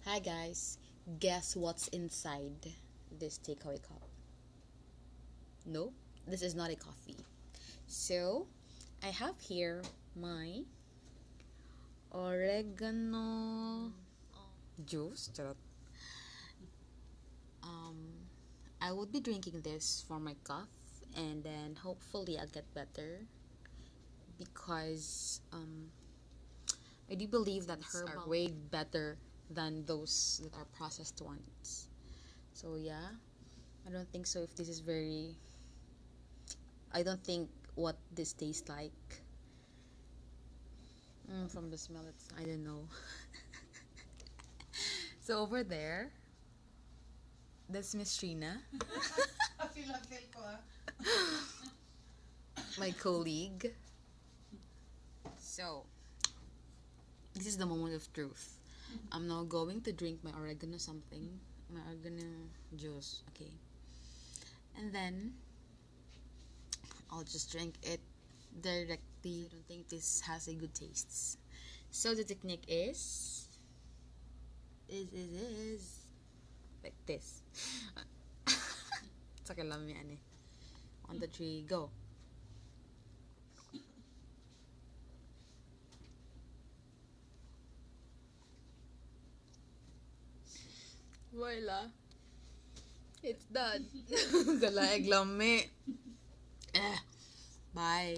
Hi guys, guess what's inside this takeaway cup? No, this is not a coffee. So, I have here my oregano juice. Charot. I would be drinking this for my cough, and then hopefully I'll get better because I do believe that herbs are way better than those that are processed ones. So yeah, I don't think so. If this is very, I don't think what this tastes like. From the smell, it's I don't know. So over there, that's Miss Trina, Feel ko my colleague. So this is the moment of truth. I'm now going to drink my oregano something, my oregano juice. Okay, and then I'll just drink it directly. I don't think this has a good taste. So the technique is like this. Sa kalam yan eh. On the tree, go. Voila. It's done. Dalaig lami. Bye.